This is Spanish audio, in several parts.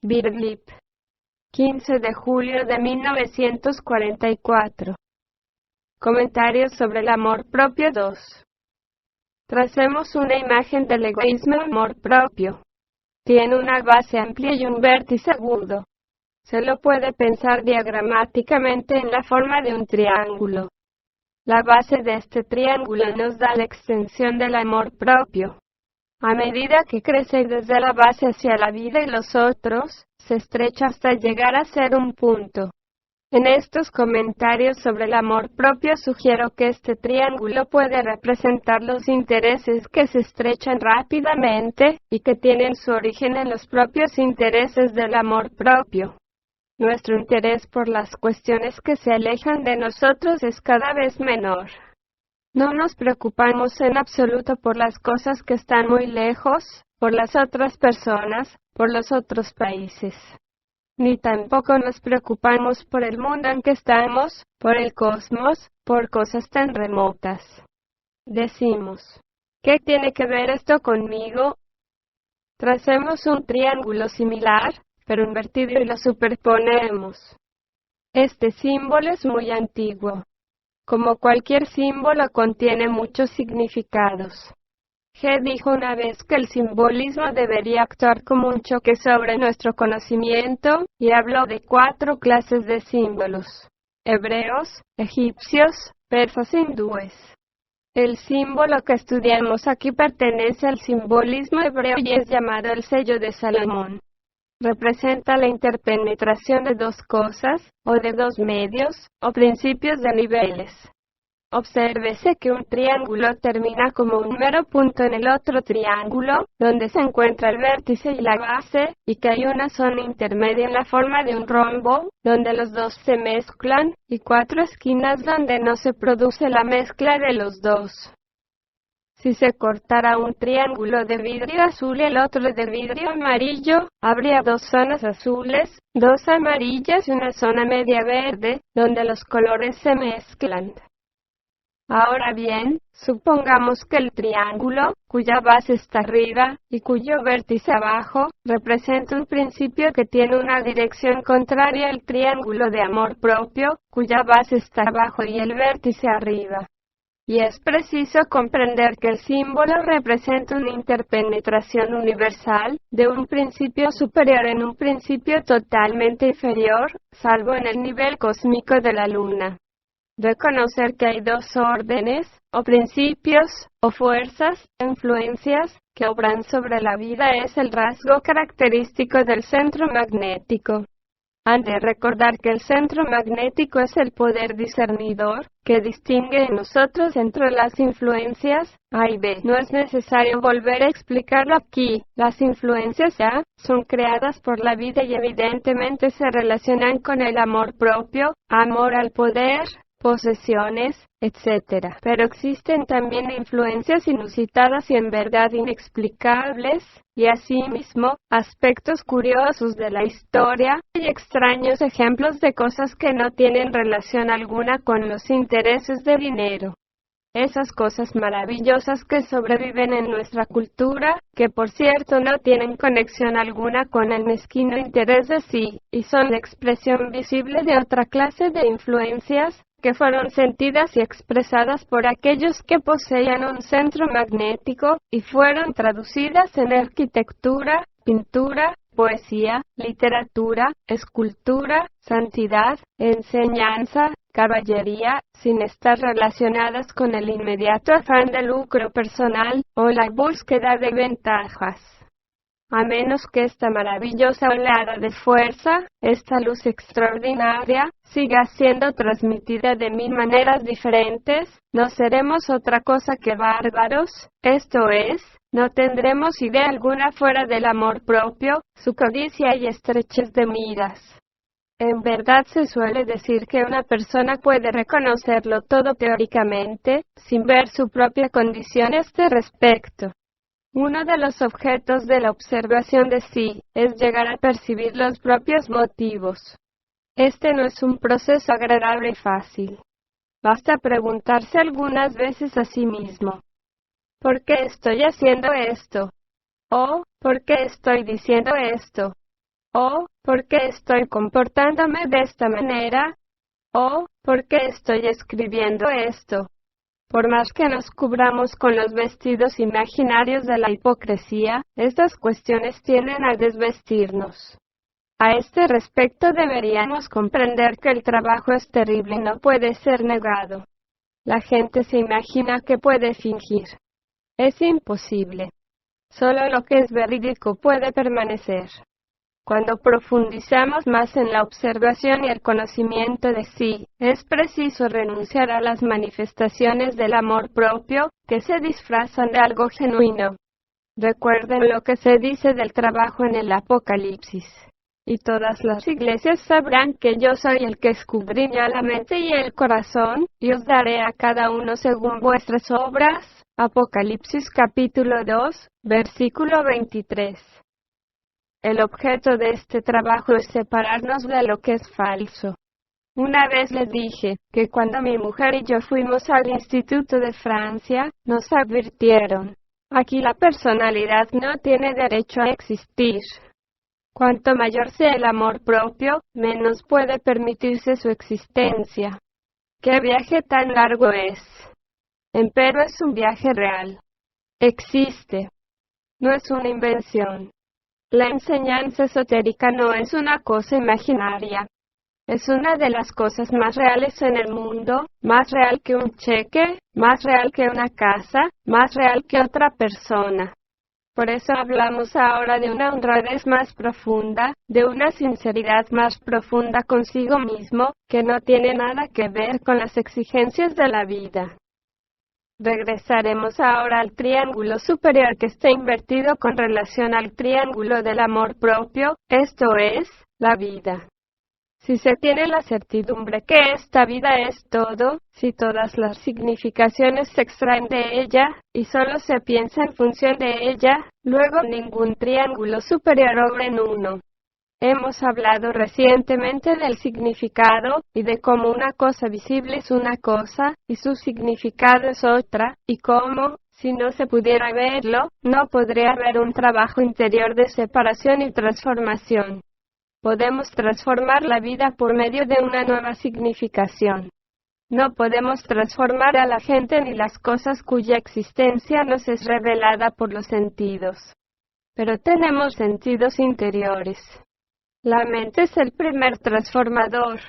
Birdlip. 15 de julio de 1944. Comentarios sobre el amor propio 2. Tracemos una imagen del egoísmo y amor propio. Tiene una base amplia y un vértice agudo. Se lo puede pensar diagramáticamente en la forma de un triángulo. La base de este triángulo nos da la extensión del amor propio. A medida que crece desde la base hacia la vida y los otros, se estrecha hasta llegar a ser un punto. En estos comentarios sobre el amor propio sugiero que este triángulo puede representar los intereses que se estrechan rápidamente y que tienen su origen en los propios intereses del amor propio. Nuestro interés por las cuestiones que se alejan de nosotros es cada vez menor. No nos preocupamos en absoluto por las cosas que están muy lejos, por las otras personas, por los otros países. Ni tampoco nos preocupamos por el mundo en que estamos, por el cosmos, por cosas tan remotas. Decimos, ¿qué tiene que ver esto conmigo? Tracemos un triángulo similar, pero invertido y lo superponemos. Este símbolo es muy antiguo. Como cualquier símbolo contiene muchos significados. G dijo una vez que el simbolismo debería actuar como un choque sobre nuestro conocimiento, y habló de 4 clases de símbolos: hebreos, egipcios, persas e hindúes. El símbolo que estudiamos aquí pertenece al simbolismo hebreo y es llamado el sello de Salomón. Representa la interpenetración de 2 cosas, o de 2 medios, o principios de niveles. Obsérvese que un triángulo termina como un mero punto en el otro triángulo, donde se encuentra el vértice y la base, y que hay una zona intermedia en la forma de un rombo, donde los dos se mezclan, y 4 esquinas donde no se produce la mezcla de los dos. Si se cortara un triángulo de vidrio azul y el otro de vidrio amarillo, habría 2 zonas azules, 2 amarillas y una zona media verde, donde los colores se mezclan. Ahora bien, supongamos que el triángulo, cuya base está arriba, y cuyo vértice abajo, representa un principio que tiene una dirección contraria al triángulo de amor propio, cuya base está abajo y el vértice arriba. Y es preciso comprender que el símbolo representa una interpenetración universal, de un principio superior en un principio totalmente inferior, salvo en el nivel cósmico de la luna. Reconocer que hay 2 órdenes, o principios, o fuerzas, influencias, que obran sobre la vida es el rasgo característico del centro magnético. Han de recordar que el centro magnético es el poder discernidor, que distingue en nosotros entre las influencias A y B. No es necesario volver a explicarlo aquí. Las influencias A son creadas por la vida y evidentemente se relacionan con el amor propio, amor al poder, posesiones, etc. Pero existen también influencias inusitadas y en verdad inexplicables, y asimismo, aspectos curiosos de la historia, y extraños ejemplos de cosas que no tienen relación alguna con los intereses de dinero. Esas cosas maravillosas que sobreviven en nuestra cultura, que por cierto no tienen conexión alguna con el mezquino interés de sí, y son la expresión visible de otra clase de influencias, que fueron sentidas y expresadas por aquellos que poseían un centro magnético, y fueron traducidas en arquitectura, pintura, poesía, literatura, escultura, santidad, enseñanza, caballería, sin estar relacionadas con el inmediato afán de lucro personal, o la búsqueda de ventajas. A menos que esta maravillosa oleada de fuerza, esta luz extraordinaria, siga siendo transmitida de 1000 maneras diferentes, no seremos otra cosa que bárbaros, esto es, no tendremos idea alguna fuera del amor propio, su codicia y estrechez de miras. En verdad se suele decir que una persona puede reconocerlo todo teóricamente, sin ver su propia condición a este respecto. Uno de los objetos de la observación de sí es llegar a percibir los propios motivos. Este no es un proceso agradable y fácil. Basta preguntarse algunas veces a sí mismo: ¿por qué estoy haciendo esto? ¿O por qué estoy diciendo esto? ¿O por qué estoy comportándome de esta manera? ¿O por qué estoy escribiendo esto? Por más que nos cubramos con los vestidos imaginarios de la hipocresía, estas cuestiones tienden a desvestirnos. A este respecto deberíamos comprender que el trabajo es terrible y no puede ser negado. La gente se imagina que puede fingir. Es imposible. Solo lo que es verídico puede permanecer. Cuando profundizamos más en la observación y el conocimiento de sí, es preciso renunciar a las manifestaciones del amor propio, que se disfrazan de algo genuino. Recuerden lo que se dice del trabajo en el Apocalipsis. Y todas las iglesias sabrán que yo soy el que escudriña la mente y el corazón, y os daré a cada uno según vuestras obras. Apocalipsis capítulo 2, versículo 23. El objeto de este trabajo es separarnos de lo que es falso. Una vez les dije que cuando mi mujer y yo fuimos al Instituto de Francia, nos advirtieron: aquí la personalidad no tiene derecho a existir. Cuanto mayor sea el amor propio, menos puede permitirse su existencia. ¿Qué viaje tan largo es? Empero es un viaje real. Existe. No es una invención. La enseñanza esotérica no es una cosa imaginaria. Es una de las cosas más reales en el mundo, más real que un cheque, más real que una casa, más real que otra persona. Por eso hablamos ahora de una honradez más profunda, de una sinceridad más profunda consigo mismo, que no tiene nada que ver con las exigencias de la vida. Regresaremos ahora al triángulo superior que está invertido con relación al triángulo del amor propio, esto es, la vida. Si se tiene la certidumbre que esta vida es todo, si todas las significaciones se extraen de ella, y solo se piensa en función de ella, luego ningún triángulo superior obra en uno. Hemos hablado recientemente del significado, y de cómo una cosa visible es una cosa, y su significado es otra, y cómo, si no se pudiera verlo, no podría haber un trabajo interior de separación y transformación. Podemos transformar la vida por medio de una nueva significación. No podemos transformar a la gente ni las cosas cuya existencia nos es revelada por los sentidos. Pero tenemos sentidos interiores. La mente es el primer transformador.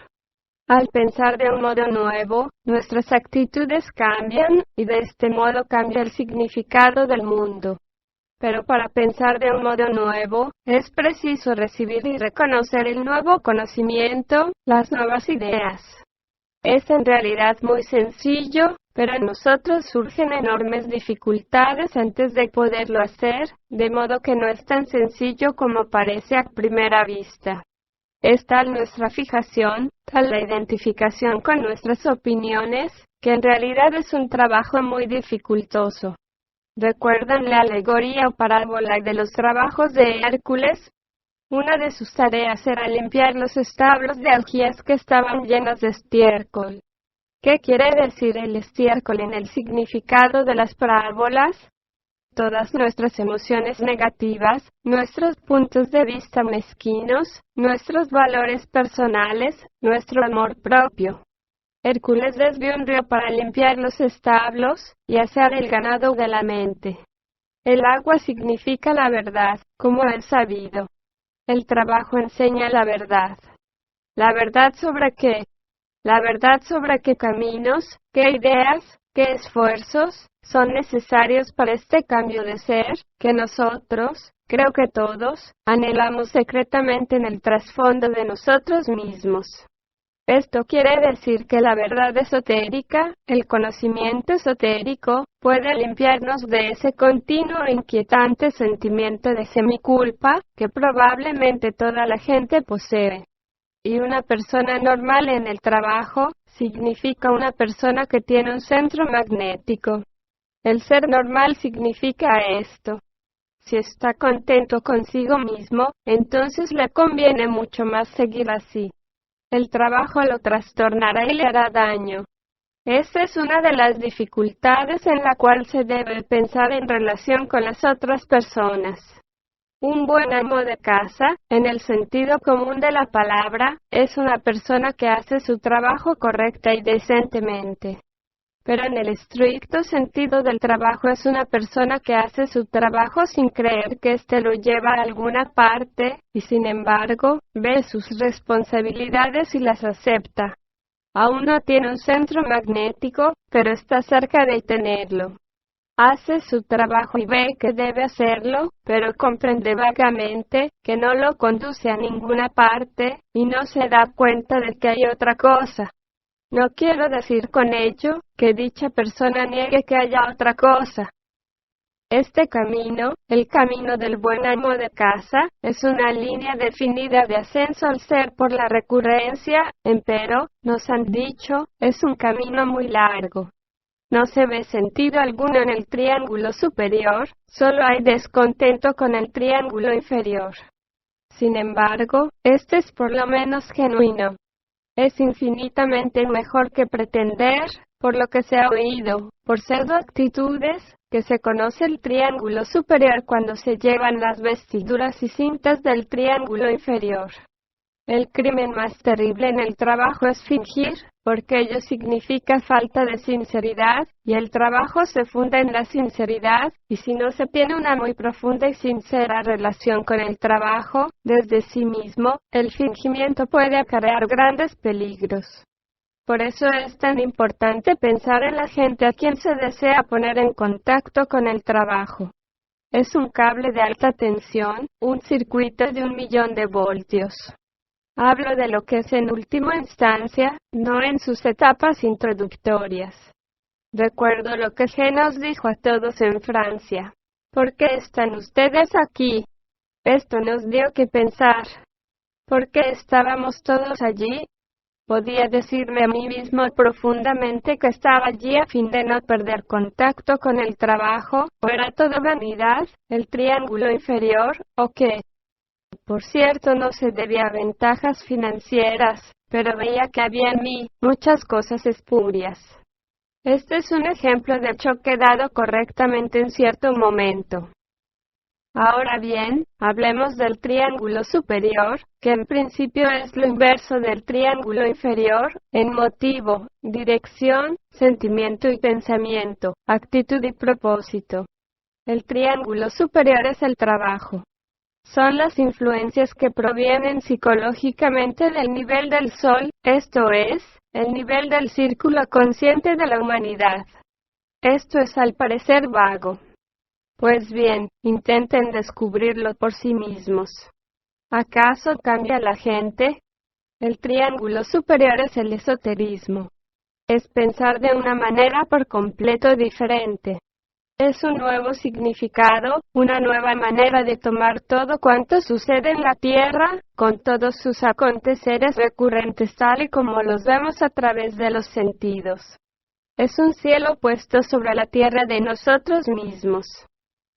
Al pensar de un modo nuevo, nuestras actitudes cambian, y de este modo cambia el significado del mundo. Pero para pensar de un modo nuevo, es preciso recibir y reconocer el nuevo conocimiento, las nuevas ideas. Es en realidad muy sencillo, pero en nosotros surgen enormes dificultades antes de poderlo hacer, de modo que no es tan sencillo como parece a primera vista. Es tal nuestra fijación, tal la identificación con nuestras opiniones, que en realidad es un trabajo muy dificultoso. ¿Recuerdan la alegoría o parábola de los trabajos de Hércules? Una de sus tareas era limpiar los establos de Algías que estaban llenos de estiércol. ¿Qué quiere decir el estiércol en el significado de las parábolas? Todas nuestras emociones negativas, nuestros puntos de vista mezquinos, nuestros valores personales, nuestro amor propio. Hércules desvió un río para limpiar los establos y asear el ganado de la mente. El agua significa la verdad, como es sabido. El trabajo enseña la verdad. ¿La verdad sobre qué? La verdad sobre qué caminos, qué ideas, qué esfuerzos son necesarios para este cambio de ser, que nosotros, creo que todos, anhelamos secretamente en el trasfondo de nosotros mismos. Esto quiere decir que la verdad esotérica, el conocimiento esotérico, puede limpiarnos de ese continuo e inquietante sentimiento de semiculpa que probablemente toda la gente posee. Y una persona normal en el trabajo significa una persona que tiene un centro magnético. El ser normal significa esto. Si está contento consigo mismo, entonces le conviene mucho más seguir así. El trabajo lo trastornará y le hará daño. Esta es una de las dificultades en la cual se debe pensar en relación con las otras personas. Un buen amo de casa, en el sentido común de la palabra, es una persona que hace su trabajo correcta y decentemente. Pero en el estricto sentido del trabajo es una persona que hace su trabajo sin creer que éste lo lleva a alguna parte, y sin embargo, ve sus responsabilidades y las acepta. Aún no tiene un centro magnético, pero está cerca de tenerlo. Hace su trabajo y ve que debe hacerlo, pero comprende vagamente que no lo conduce a ninguna parte, y no se da cuenta de que hay otra cosa. No quiero decir con ello que dicha persona niegue que haya otra cosa. Este camino, el camino del buen amo de casa, es una línea definida de ascenso al ser por la recurrencia, empero, nos han dicho, es un camino muy largo. No se ve sentido alguno en el triángulo superior, solo hay descontento con el triángulo inferior. Sin embargo, este es por lo menos genuino. Es infinitamente mejor que pretender, por lo que se ha oído, por pseudo-actitudes, que se conoce el triángulo superior cuando se llevan las vestiduras y cintas del triángulo inferior. El crimen más terrible en el trabajo es fingir, porque ello significa falta de sinceridad, y el trabajo se funda en la sinceridad, y si no se tiene una muy profunda y sincera relación con el trabajo, desde sí mismo, el fingimiento puede acarrear grandes peligros. Por eso es tan importante pensar en la gente a quien se desea poner en contacto con el trabajo. Es un cable de alta tensión, un circuito de 1.000.000 de voltios. Hablo de lo que es en última instancia, no en sus etapas introductorias. Recuerdo lo que G nos dijo a todos en Francia. ¿Por qué están ustedes aquí? Esto nos dio que pensar. ¿Por qué estábamos todos allí? Podía decirme a mí mismo profundamente que estaba allí a fin de no perder contacto con el trabajo, o era todo vanidad, el triángulo inferior, o qué. Por cierto, no se debía a ventajas financieras, pero veía que había en mí muchas cosas espurias. Este es un ejemplo de choque dado correctamente en cierto momento. Ahora bien, hablemos del triángulo superior, que en principio es lo inverso del triángulo inferior, en motivo, dirección, sentimiento y pensamiento, actitud y propósito. El triángulo superior es el trabajo. Son las influencias que provienen psicológicamente del nivel del Sol, esto es, el nivel del círculo consciente de la humanidad. Esto es al parecer vago. Pues bien, intenten descubrirlo por sí mismos. ¿Acaso cambia la gente? El triángulo superior es el esoterismo. Es pensar de una manera por completo diferente. Es un nuevo significado, una nueva manera de tomar todo cuanto sucede en la Tierra, con todos sus aconteceres recurrentes tal y como los vemos a través de los sentidos. Es un cielo puesto sobre la tierra de nosotros mismos.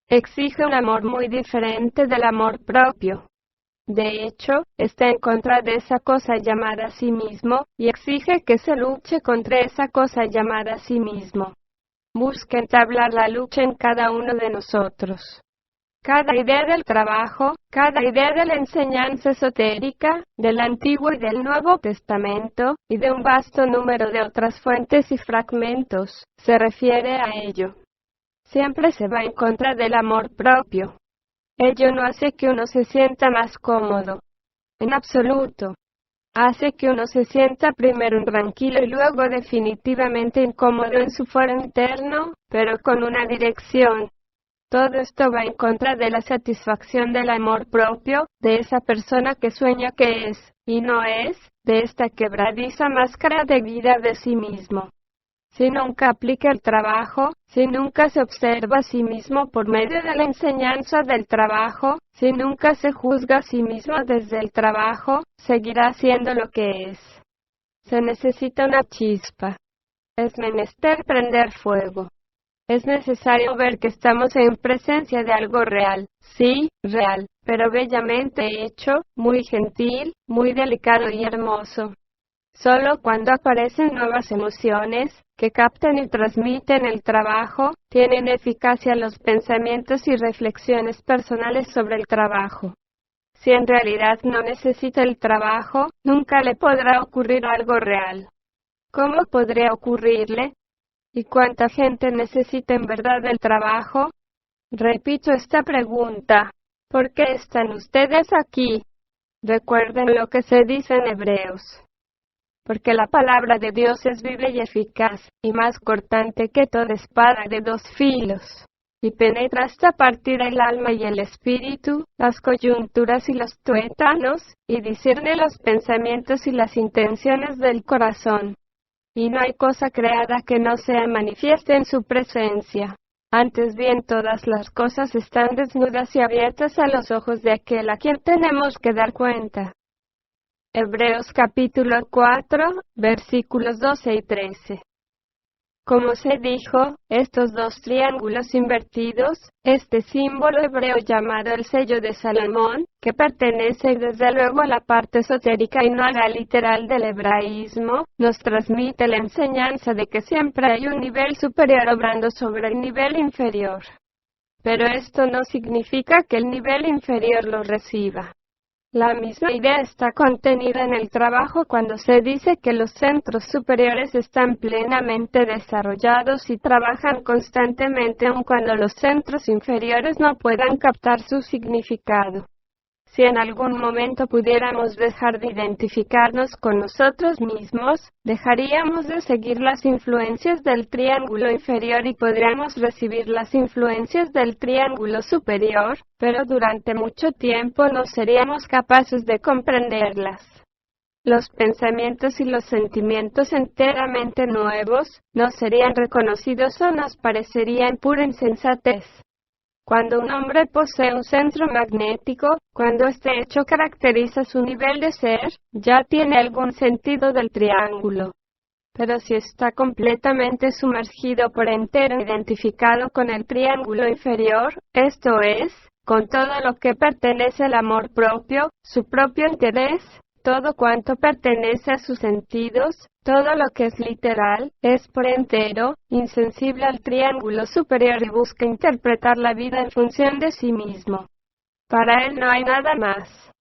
Exige un amor muy diferente del amor propio. De hecho, está en contra de esa cosa llamada a sí mismo, y exige que se luche contra esa cosa llamada a sí mismo. Busca entablar la lucha en cada uno de nosotros. Cada idea del trabajo, cada idea de la enseñanza esotérica, del Antiguo y del Nuevo Testamento, y de un vasto número de otras fuentes y fragmentos, se refiere a ello. Siempre se va en contra del amor propio. Ello no hace que uno se sienta más cómodo. En absoluto. Hace que uno se sienta primero tranquilo y luego definitivamente incómodo en su foro interno, pero con una dirección. Todo esto va en contra de la satisfacción del amor propio, de esa persona que sueña que es, y no es, de esta quebradiza máscara de vida de sí mismo. Si nunca aplica el trabajo, si nunca se observa a sí mismo por medio de la enseñanza del trabajo, si nunca se juzga a sí mismo desde el trabajo, seguirá siendo lo que es. Se necesita una chispa. Es menester prender fuego. Es necesario ver que estamos en presencia de algo real, sí, real, pero bellamente hecho, muy gentil, muy delicado y hermoso. Solo cuando aparecen nuevas emociones, que captan y transmiten el trabajo, tienen eficacia los pensamientos y reflexiones personales sobre el trabajo. Si en realidad no necesita el trabajo, nunca le podrá ocurrir algo real. ¿Cómo podría ocurrirle? ¿Y cuánta gente necesita en verdad el trabajo? Repito esta pregunta. ¿Por qué están ustedes aquí? Recuerden lo que se dice en Hebreos. Porque la palabra de Dios es viva y eficaz, y más cortante que toda espada de dos filos, y penetra hasta partir el alma y el espíritu, las coyunturas y los tuétanos, y discierne los pensamientos y las intenciones del corazón. Y no hay cosa creada que no sea manifiesta en su presencia. Antes bien, todas las cosas están desnudas y abiertas a los ojos de aquel a quien tenemos que dar cuenta. Hebreos capítulo 4, versículos 12 y 13. Como se dijo, estos dos triángulos invertidos, este símbolo hebreo llamado el sello de Salomón, que pertenece desde luego a la parte esotérica y no a la literal del hebraísmo, nos transmite la enseñanza de que siempre hay un nivel superior obrando sobre el nivel inferior. Pero esto no significa que el nivel inferior lo reciba. La misma idea está contenida en el trabajo cuando se dice que los centros superiores están plenamente desarrollados y trabajan constantemente aun cuando los centros inferiores no puedan captar su significado. Si en algún momento pudiéramos dejar de identificarnos con nosotros mismos, dejaríamos de seguir las influencias del triángulo inferior y podríamos recibir las influencias del triángulo superior, pero durante mucho tiempo no seríamos capaces de comprenderlas. Los pensamientos y los sentimientos enteramente nuevos no serían reconocidos o nos parecerían pura insensatez. Cuando un hombre posee un centro magnético, cuando este hecho caracteriza su nivel de ser, ya tiene algún sentido del triángulo. Pero si está completamente sumergido por entero identificado con el triángulo inferior, esto es, con todo lo que pertenece al amor propio, su propio interés, todo cuanto pertenece a sus sentidos, todo lo que es literal, es por entero, insensible al triángulo superior y busca interpretar la vida en función de sí mismo. Para él no hay nada más.